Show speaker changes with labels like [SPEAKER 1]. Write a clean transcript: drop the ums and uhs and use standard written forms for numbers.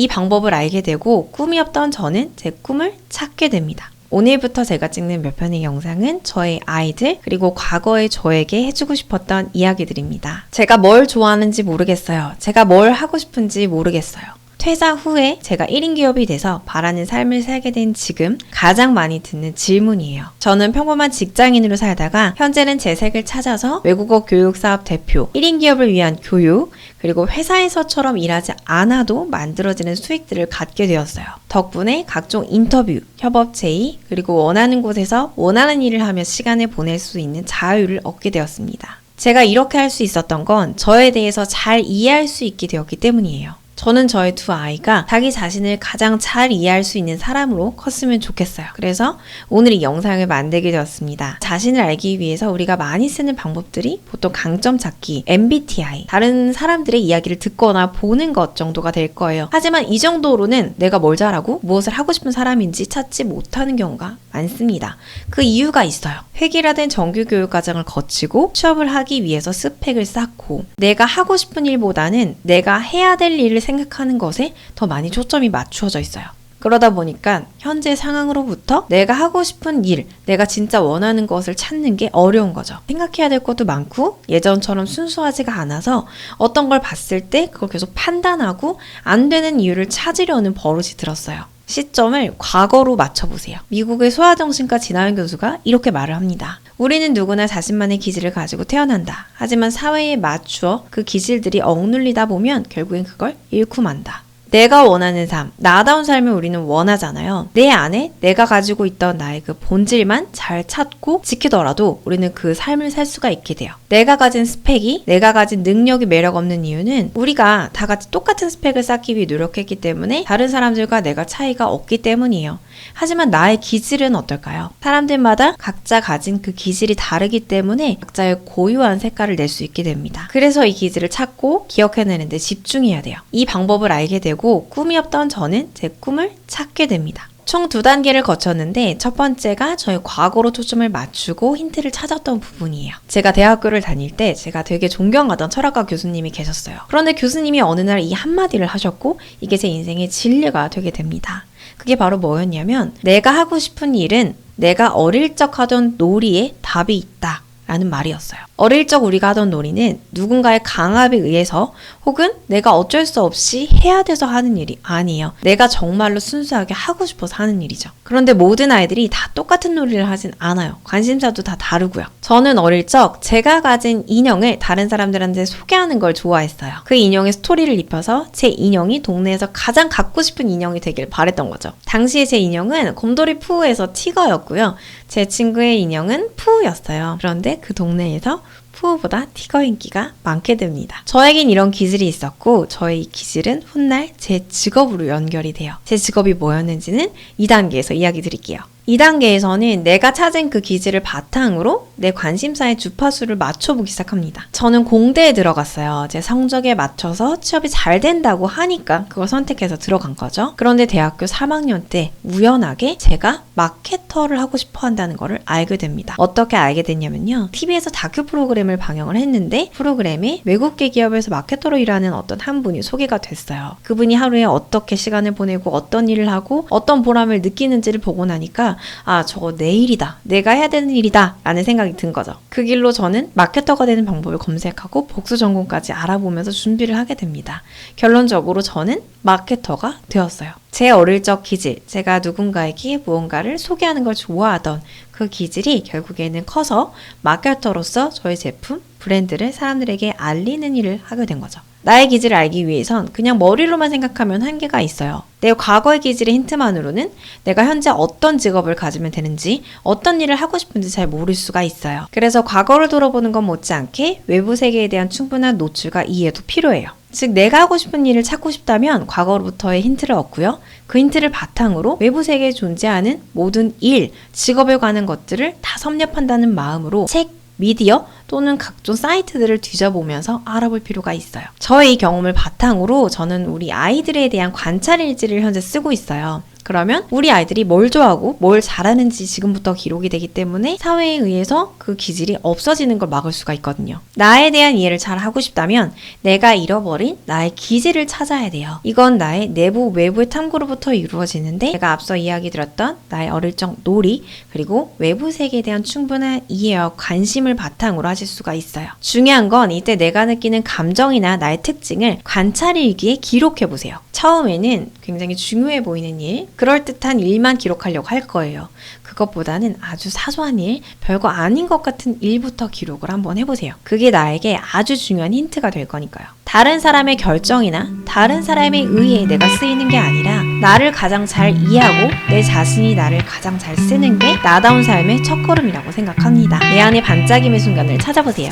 [SPEAKER 1] 이 방법을 알게 되고 꿈이 없던 저는 제 꿈을 찾게 됩니다. 오늘부터 제가 찍는 몇 편의 영상은 저의 아이들 그리고 과거의 저에게 해주고 싶었던 이야기들입니다. 제가 뭘 좋아하는지 모르겠어요. 제가 뭘 하고 싶은지 모르겠어요. 퇴사 후에 제가 1인 기업이 돼서 바라는 삶을 살게 된 지금 가장 많이 듣는 질문이에요. 저는 평범한 직장인으로 살다가 현재는 제 색을 찾아서 외국어 교육사업 대표, 1인 기업을 위한 교육, 그리고 회사에서처럼 일하지 않아도 만들어지는 수익들을 갖게 되었어요. 덕분에 각종 인터뷰, 협업 제의, 그리고 원하는 곳에서 원하는 일을 하며 시간을 보낼 수 있는 자유를 얻게 되었습니다. 제가 이렇게 할 수 있었던 건 저에 대해서 잘 이해할 수 있게 되었기 때문이에요. 저는 저의 두 아이가 자기 자신을 가장 잘 이해할 수 있는 사람으로 컸으면 좋겠어요. 그래서 오늘 이 영상을 만들게 되었습니다. 자신을 알기 위해서 우리가 많이 쓰는 방법들이 보통 강점 찾기, MBTI, 다른 사람들의 이야기를 듣거나 보는 것 정도가 될 거예요. 하지만 이 정도로는 내가 뭘 잘하고 무엇을 하고 싶은 사람인지 찾지 못하는 경우가 많습니다. 그 이유가 있어요. 획일화된 정규교육 과정을 거치고 취업을 하기 위해서 스펙을 쌓고 내가 하고 싶은 일보다는 내가 해야 될 일을 생각하는 것에 더 많이 초점이 맞추어져 있어요. 그러다 보니까 현재 상황으로부터 내가 하고 싶은 일, 내가 진짜 원하는 것을 찾는 게 어려운 거죠. 생각해야 될 것도 많고 예전처럼 순수하지가 않아서 어떤 걸 봤을 때 그걸 계속 판단하고 안 되는 이유를 찾으려는 버릇이 들었어요. 시점을 과거로 맞춰보세요. 미국의 소아정신과 진아연 교수가 이렇게 말을 합니다. 우리는 누구나 자신만의 기질을 가지고 태어난다. 하지만 사회에 맞추어 그 기질들이 억눌리다 보면 결국엔 그걸 잃고 만다. 내가 원하는 삶, 나다운 삶을 우리는 원하잖아요. 내 안에 내가 가지고 있던 나의 그 본질만 잘 찾고 지키더라도 우리는 그 삶을 살 수가 있게 돼요. 내가 가진 스펙이, 내가 가진 능력이 매력 없는 이유는 우리가 다 같이 똑같은 스펙을 쌓기 위해 노력했기 때문에 다른 사람들과 내가 차이가 없기 때문이에요. 하지만 나의 기질은 어떨까요? 사람들마다 각자 가진 그 기질이 다르기 때문에 각자의 고유한 색깔을 낼 수 있게 됩니다. 그래서 이 기질을 찾고 기억해내는데 집중해야 돼요. 이 방법을 알게 되고 꿈이 없던 저는 제 꿈을 찾게 됩니다. 총 2단계를 거쳤는데 첫 번째가 저의 과거로 초점을 맞추고 힌트를 찾았던 부분이에요. 제가 대학교를 다닐 때 제가 되게 존경하던 철학과 교수님이 계셨어요. 그런데 교수님이 어느 날 이 한마디를 하셨고 이게 제 인생의 진리가 되게 됩니다. 그게 바로 뭐였냐면 내가 하고 싶은 일은 내가 어릴 적 하던 놀이에 답이 있다 라는 말이었어요. 어릴 적 우리가 하던 놀이는 누군가의 강압에 의해서 혹은 내가 어쩔 수 없이 해야 돼서 하는 일이 아니에요. 내가 정말로 순수하게 하고 싶어서 하는 일이죠. 그런데 모든 아이들이 다 똑같은 놀이를 하진 않아요. 관심사도 다 다르고요. 저는 어릴 적 제가 가진 인형을 다른 사람들한테 소개하는 걸 좋아했어요. 그 인형에 스토리를 입혀서 제 인형이 동네에서 가장 갖고 싶은 인형이 되길 바랬던 거죠. 당시에 제 인형은 곰돌이 푸우에서 티거였고요. 제 친구의 인형은 푸우였어요. 그런데 그 동네에서 푸우보다 티거 인기가 많게 됩니다. 저에겐 이런 기질이 있었고 저의 이 기질은 훗날 제 직업으로 연결이 돼요. 제 직업이 뭐였는지는 2단계에서 이야기 드릴게요. 2단계에서는 내가 찾은 그 기질을 바탕으로 내 관심사의 주파수를 맞춰보기 시작합니다. 저는 공대에 들어갔어요. 제 성적에 맞춰서 취업이 잘 된다고 하니까 그걸 선택해서 들어간 거죠. 그런데 대학교 3학년 때 우연하게 제가 마케터를 하고 싶어 한다는 거를 알게 됩니다. 어떻게 알게 됐냐면요. TV에서 다큐 프로그램을 방영을 했는데 프로그램에 외국계 기업에서 마케터로 일하는 어떤 한 분이 소개가 됐어요. 그분이 하루에 어떻게 시간을 보내고 어떤 일을 하고 어떤 보람을 느끼는지를 보고 나니까 아, 저거 내 일이다. 내가 해야 되는 일이다. 라는 생각이 든 거죠. 그 길로 저는 마케터가 되는 방법을 검색하고 복수 전공까지 알아보면서 준비를 하게 됩니다. 결론적으로 저는 마케터가 되었어요. 제 어릴 적 기질, 제가 누군가에게 무언가를 소개하는 걸 좋아하던 그 기질이 결국에는 커서 마케터로서 저의 제품, 브랜드를 사람들에게 알리는 일을 하게 된 거죠. 나의 기질을 알기 위해선 그냥 머리로만 생각하면 한계가 있어요. 내 과거의 기질의 힌트만으로는 내가 현재 어떤 직업을 가지면 되는지 어떤 일을 하고 싶은지 잘 모를 수가 있어요. 그래서 과거를 돌아보는 것 못지않게 외부 세계에 대한 충분한 노출과 이해도 필요해요. 즉 내가 하고 싶은 일을 찾고 싶다면 과거로부터의 힌트를 얻고요. 그 힌트를 바탕으로 외부 세계에 존재하는 모든 일, 직업에 관한 것들을 다 섭렵한다는 마음으로 책, 미디어 또는 각종 사이트들을 뒤져보면서 알아볼 필요가 있어요. 저의 이 경험을 바탕으로 저는 우리 아이들에 대한 관찰 일지를 현재 쓰고 있어요. 그러면 우리 아이들이 뭘 좋아하고 뭘 잘하는지 지금부터 기록이 되기 때문에 사회에 의해서 그 기질이 없어지는 걸 막을 수가 있거든요. 나에 대한 이해를 잘 하고 싶다면 내가 잃어버린 나의 기질을 찾아야 돼요. 이건 나의 내부 외부의 탐구로부터 이루어지는데 제가 앞서 이야기 드렸던 나의 어릴 적 놀이 그리고 외부 세계에 대한 충분한 이해와 관심을 바탕으로 하실 수가 있어요. 중요한 건 이때 내가 느끼는 감정이나 나의 특징을 관찰일기에 기록해 보세요. 처음에는 굉장히 중요해 보이는 일, 그럴듯한 일만 기록하려고 할 거예요. 그것보다는 아주 사소한 일, 별거 아닌 것 같은 일부터 기록을 한번 해보세요. 그게 나에게 아주 중요한 힌트가 될 거니까요. 다른 사람의 결정이나 다른 사람에 의해 내가 쓰이는 게 아니라 나를 가장 잘 이해하고 내 자신이 나를 가장 잘 쓰는 게 나다운 삶의 첫걸음이라고 생각합니다. 내 안의 반짝임의 순간을 찾아보세요.